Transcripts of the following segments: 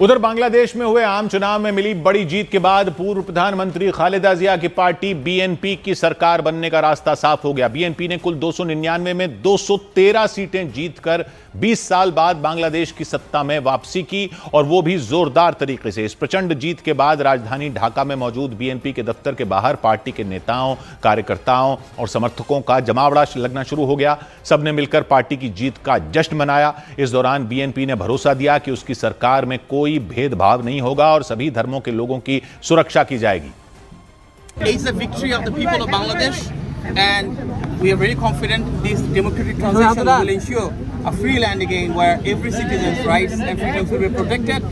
उधर बांग्लादेश में हुए आम चुनाव में मिली बड़ी जीत के बाद पूर्व प्रधानमंत्री खालिदा जिया की पार्टी बीएनपी की सरकार बनने का रास्ता साफ हो गया। बीएनपी ने कुल 299 में 213 सीटें जीतकर 20 साल बाद बांग्लादेश की सत्ता में वापसी की, और वो भी जोरदार तरीके से। इस प्रचंड जीत के बाद राजधानी ढाका में मौजूद बीएनपी के दफ्तर के बाहर पार्टी के नेताओं, कार्यकर्ताओं और समर्थकों का जमावड़ा लगना शुरू हो गया। सबने मिलकर पार्टी की जीत का जश्न मनाया। इस दौरान बीएनपी ने भरोसा दिया कि उसकी सरकार में कोई भेदभाव नहीं होगा और सभी धर्मों के लोगों की सुरक्षा की जाएगी। It's a victory of the people of Bangladesh, and we are very confident this democratic transition will ensure a free land again where every citizen's rights and freedoms will be protected.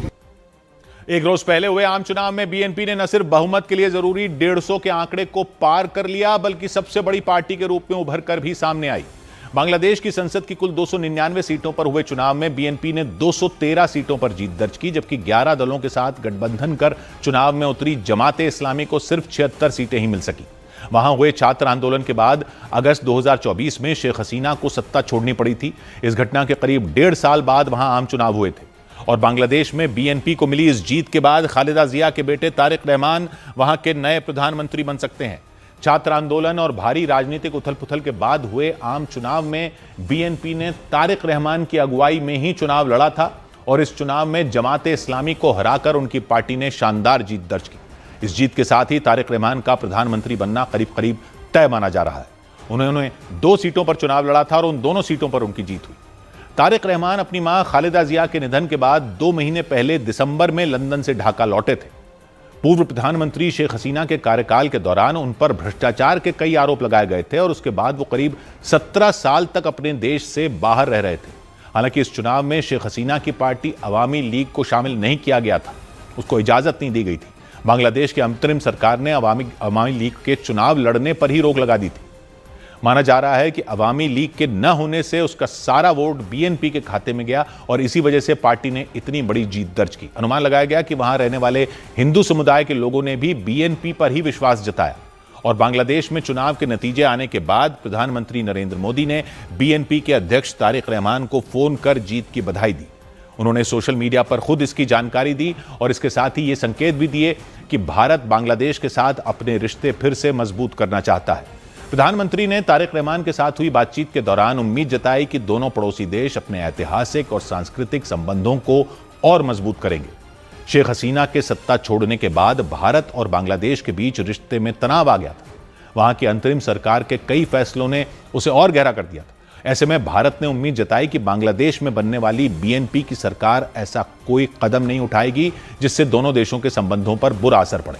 एक रोज पहले हुए आम चुनाव में BNP ने न सिर्फ बहुमत के लिए जरूरी 150 के आंकड़े को पार कर लिया, बल्कि सबसे बड़ी पार्टी के रूप में उभर कर भी सामने आई। बांग्लादेश की संसद की कुल 299 सीटों पर हुए चुनाव में बीएनपी ने 213 सीटों पर जीत दर्ज की, जबकि 11 दलों के साथ गठबंधन कर चुनाव में उतरी जमाते इस्लामी को सिर्फ 76 सीटें ही मिल सकी। वहां हुए छात्र आंदोलन के बाद अगस्त 2024 में शेख हसीना को सत्ता छोड़नी पड़ी थी। इस घटना के करीब 1.5 साल बाद वहां आम चुनाव हुए थे, और बांग्लादेश में बीएनपी को मिली इस जीत के बाद खालिदा जिया के बेटे तारिक रहमान वहां के नए प्रधानमंत्री बन सकते हैं। छात्र आंदोलन और भारी राजनीतिक उथल पुथल के बाद हुए आम चुनाव में बीएनपी ने तारिक रहमान की अगुवाई में ही चुनाव लड़ा था, और इस चुनाव में जमाते इस्लामी को हराकर उनकी पार्टी ने शानदार जीत दर्ज की। इस जीत के साथ ही तारिक रहमान का प्रधानमंत्री बनना करीब करीब तय माना जा रहा है। उन्होंने 2 सीटों पर चुनाव लड़ा था और उन दोनों सीटों पर उनकी जीत हुई। तारिक रहमान अपनी मां खालिदा जिया के निधन के बाद 2 महीने पहले दिसंबर में लंदन से ढाका लौटे थे। पूर्व प्रधानमंत्री शेख हसीना के कार्यकाल के दौरान उन पर भ्रष्टाचार के कई आरोप लगाए गए थे, और उसके बाद वो करीब 17 साल तक अपने देश से बाहर रह रहे थे। हालांकि इस चुनाव में शेख हसीना की पार्टी अवामी लीग को शामिल नहीं किया गया था, उसको इजाजत नहीं दी गई थी। बांग्लादेश की अंतरिम सरकार ने अवामी लीग के चुनाव लड़ने पर ही रोक लगा दी थी। माना जा रहा है कि अवामी लीग के न होने से उसका सारा वोट बीएनपी के खाते में गया, और इसी वजह से पार्टी ने इतनी बड़ी जीत दर्ज की। अनुमान लगाया गया कि वहां रहने वाले हिंदू समुदाय के लोगों ने भी बीएनपी पर ही विश्वास जताया, और बांग्लादेश में चुनाव के नतीजे आने के बाद प्रधानमंत्री नरेंद्र मोदी ने बीएनपी के अध्यक्ष तारिक रहमान को फोन कर जीत की बधाई दी। उन्होंने सोशल मीडिया पर खुद इसकी जानकारी दी, और इसके साथ ही ये संकेत भी दिए कि भारत बांग्लादेश के साथ अपने रिश्ते फिर से मजबूत करना चाहता है। प्रधानमंत्री ने तारिक रहमान के साथ हुई बातचीत के दौरान उम्मीद जताई कि दोनों पड़ोसी देश अपने ऐतिहासिक और सांस्कृतिक संबंधों को और मजबूत करेंगे। शेख हसीना के सत्ता छोड़ने के बाद भारत और बांग्लादेश के बीच रिश्ते में तनाव आ गया था। वहां की अंतरिम सरकार के कई फैसलों ने उसे और गहरा कर दिया था। ऐसे में भारत ने उम्मीद जताई कि बांग्लादेश में बनने वाली बीएनपी की सरकार ऐसा कोई कदम नहीं उठाएगी जिससे दोनों देशों के संबंधों पर बुरा असर पड़े।